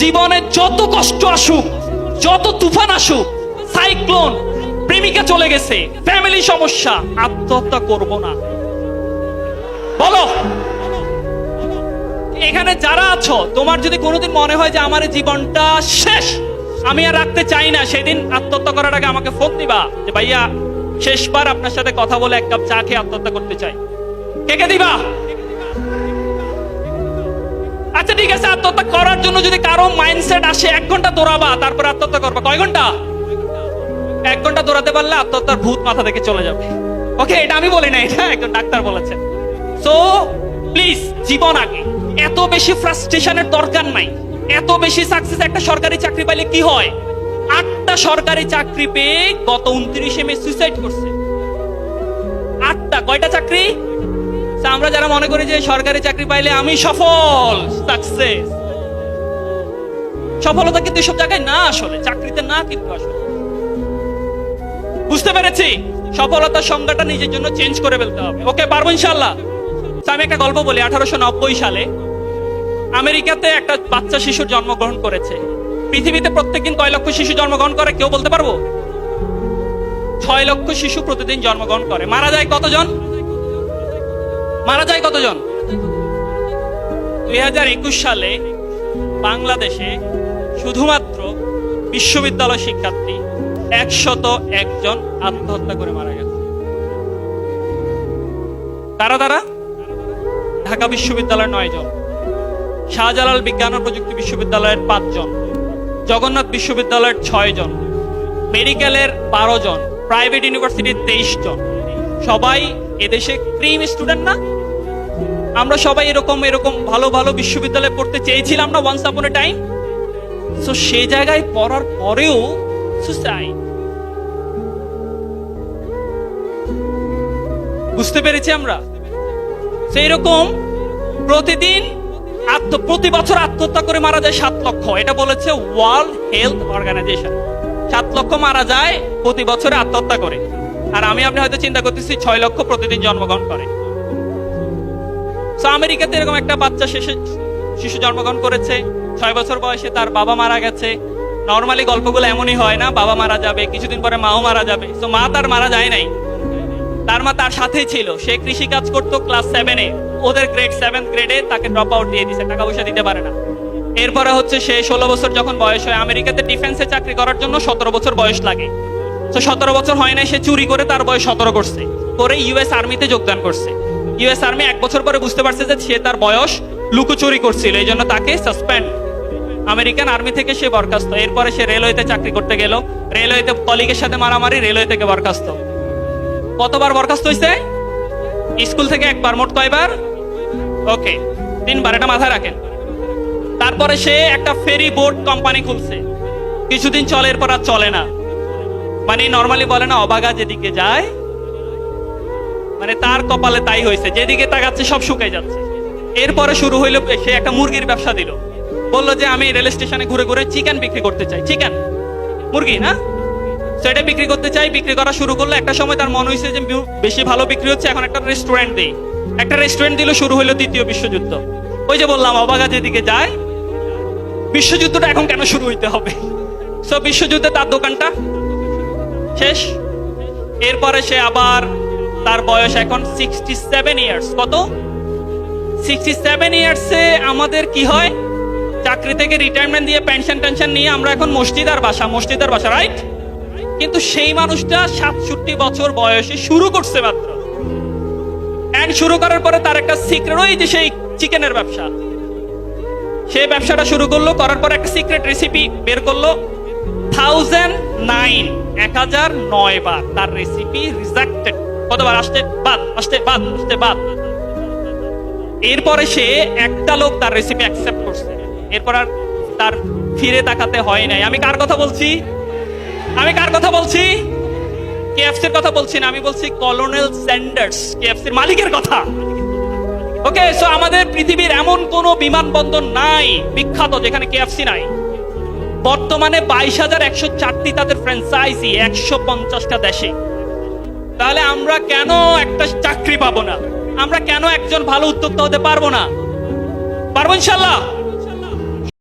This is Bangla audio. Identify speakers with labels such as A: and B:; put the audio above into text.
A: জীবনে যত কষ্ট আসুক, যত তুফান আসুক, সাইক্লোন, প্রেমিকা চলে গেছে, ফ্যামিলি সমস্যা, আত্মহত্যা করব না। বলো, এখানে যারা আছো, তোমার যদি কোনোদিন মনে হয় যে আমার এই জীবনটা শেষ, আমি আর রাখতে চাই না, সেদিন আত্মহত্যা করার আগে আমাকে ফোন দিবা যে ভাইয়া শেষবার আপনার সাথে কথা বলে এক কাপ চা খেয়ে আত্মহত্যা করতে চাই। কে কে দিবা? আচ্ছা ঠিক আছে, আত্মহত্যা করার জন্য যদি কারো মাইন্ডসেট আসে 1 ঘন্টা দৌড়াবা, তারপর আত্মহত্যা করবা। কয় ঘন্টা? 1 ঘন্টা দৌড়াতে পারলে আত্মহত্যার ভূত মাথা থেকে চলে যাবে। ওকে, এটা আমি বলি না, এটা একজন ডাক্তার বলেছেন। সো প্লিজ, জীবন আগে। এত বেশি ফ্রাস্ট্রেশনের দরকার নাই। এত বেশি সাকসেস, একটা সরকারি চাকরি পাইলে কি হয়? 8টা সরকারি চাকরি পেয়ে গত 29শে মে সুইসাইড করছে। 8টা। কয়টা চাকরি? আমরা যারা মনে করি যে সরকারি চাকরি পাইলে আমি সফল, সাকসেস, সফলতা কিন্তু এসব জায়গায় না, আসলে চাকরিতে না, কিন্তু আসলে বুঝতে পেরেছি। সফলতার সংজ্ঞাটা নিজের জন্য চেঞ্জ করে ফেলতে হবে। ওকে, পারবো ইনশাল্লাহ। আমি একটা গল্প বলি। 1890 সালে আমেরিকাতে একটা বাচ্চা শিশুর জন্মগ্রহণ করেছে। পৃথিবীতে প্রত্যেকদিন কয় লক্ষ শিশু জন্মগ্রহণ করে কেউ বলতে পারবো? 6 লক্ষ শিশু প্রতিদিন জন্মগ্রহণ করে। মারা যায় কতজন? 2021 সালে বাংলাদেশে শুধুমাত্র বিশ্ববিদ্যালয় শিক্ষার্থী 101 জন আত্মহত্যা করে মারা গেছে। তারা ঢাকা বিশ্ববিদ্যালয়ের 9 জন, শাহজালাল বিজ্ঞান ও প্রযুক্তি বিশ্ববিদ্যালয়ের 5 জন, জগন্নাথ বিশ্ববিদ্যালয়ের 6 জন, মেডিকেলের 12 জন, প্রাইভেট ইউনিভার্সিটির 23 জন। সবাই এদেশে ক্রিম স্টুডেন্ট না? আমরা সবাই এরকম ভালো ভালো বিশ্ববিদ্যালয়ে পড়তে চেয়েছিলাম না ওয়ান্স আপন এ টাইম? সো সেই জায়গায় পড়ার পরেও সুসাইড। বুঝতে পেরেছি আমরা? সেই রকম প্রতি বছর আত্মহত্যা করে মারা যায় 7 লক্ষ। এটা বলেছে ওয়ার্ল্ড হেলথ অর্গানাইজেশন। 7 লক্ষ মারা যায় প্রতি বছরে আত্মহত্যা করে। আর আপনি হয়তো চিন্তা করতেছি 6 লক্ষ প্রতিদিন জন্মগ্রহণ করে। আমেরিকাতে এরকম একটা বাচ্চা শিশু জন্মগ্রহণ করেছে, 6 বছর বয়সে তার বাবা মারা গেছে। নর্মালি গল্পগুলো এমনই হয় না, বাবা মারা যাবে, কিছুদিন পরে মাও মারা যাবে। তো মা তার মারা যায় নাই, তার মা তার সাথেই ছিল। সে কৃষি কাজ করতো ক্লাস 7-এ। ওদের গ্রেড 7 গ্রেডে তাকে ড্রপ আউট দিয়ে দিছে, টাকা পয়সা দিতে পারে না। এরপরে হচ্ছে সে 16 বছর যখন বয়স হয়, আমেরিকাতে ডিফেন্সে চাকরি করার জন্য 17 বছর বয়স লাগে। তো 17 বছর হয় নাই, সে চুরি করে তার বয়স 17 করছে, করে ইউএস আর্মিতে যোগদান করছে। ইউএস আর্মি 1 বছর পরে বুঝতে পারছে যে সে তার বয়স লুকোচুরি করছিল, এই জন্য তাকে সাসপেন্ড। আমেরিকান আর্মি থেকে সে বরখাস্ত। এরপরে সে রেলওয়েতে চাকরি করতে গেল, রেলওয়েতে কলিগের সাথে মারামারি, রেলওয়ে থেকে বরখাস্ত। কতবার বরখাস্ত হয়েছে? স্কুল থেকে 1 বার। মোট কয়বার? ওকে, 3 বার। এটা মাথায় রাখেন। তারপরে সে একটা ফেরি বোট কোম্পানি খুলছে, কিছুদিন চলে, এরপর আর চলে না। মানে নর্মালি বলে না, অবাগা যেদিকে যায়, মানে তার কপালে তাই হয়েছে, যেদিকে তাকাচ্ছে সব শুকিয়ে যাচ্ছে। এরপরে শুরু হইলো, সে একটা মুরগির ব্যবসা দিল। বললো যে আমি রেল স্টেশনে ঘুরে ঘুরে চিকেন বিক্রি করতে চাই। চিকেন, মুরগি না, সেটা বিক্রি করতে চাই। বিক্রি করা শুরু করলো। একটা সময় তার মনে হয়েছে যে বেশি ভালো বিক্রি হচ্ছে, এখন একটা রেস্টুরেন্ট দেই। একটা রেস্টুরেন্ট দিল, শুরু হইলো 3য় বিশ্বযুদ্ধ। ওই যে বললাম, অবাগা যেদিকে যায়। বিশ্বযুদ্ধটা এখন কেন শুরু হইতে হবে? সো বিশ্বযুদ্ধে তার দোকানটা শেষ। এরপরে সে আবার, তার বয়স এখন 67 ইয়ার্স। কত? 67 ইয়ার্সে আমাদের কি হয়? চাকরি থেকে রিটায়ারমেন্ট দিয়ে পেনশন টেনশন নিয়ে আমরা এখন মসজিদের বাসা, রাইট? কিন্তু সেই মানুষটা 67 বছর বয়সে শুরু করছে মাত্র। এন্ড শুরু করার পরে তার একটা সিক্রেট, ওই যে সেই চিকেনের ব্যবসা, সেই ব্যবসাটা শুরু করলো। করার পর একটা সিক্রেট রেসিপি বের করলো। 1009 বার তার রেসিপি রিজেক্টেড। কতবার? আসতে বাদ। এরপরে সে একটা লোক তার রেসিপি অ্যাকসেপ্ট করছে। এরপর আর তার ফিরে তাকাতে হয় নাই। আমি কার কথা বলছি? কেএফসির কথা বলছি না, আমি বলছি কলোনেল স্যান্ডার্স, কেএফসির মালিকের কথা। ওকে, সো আমাদের পৃথিবীর এমন কোন বিমানবন্দর নাই বিখ্যাত যেখানে কেএফসি নাই। বর্তমানে 22,104টি তাদের ফ্র্যাঞ্চাইজি 150টা দেশে। তাহলে আমরা কেন একটা চাকরি পাবো না? আমরা কেন একজন ভালো উদ্যোক্তা হতে পারবো না? পারবো ইনশাল্লাহ।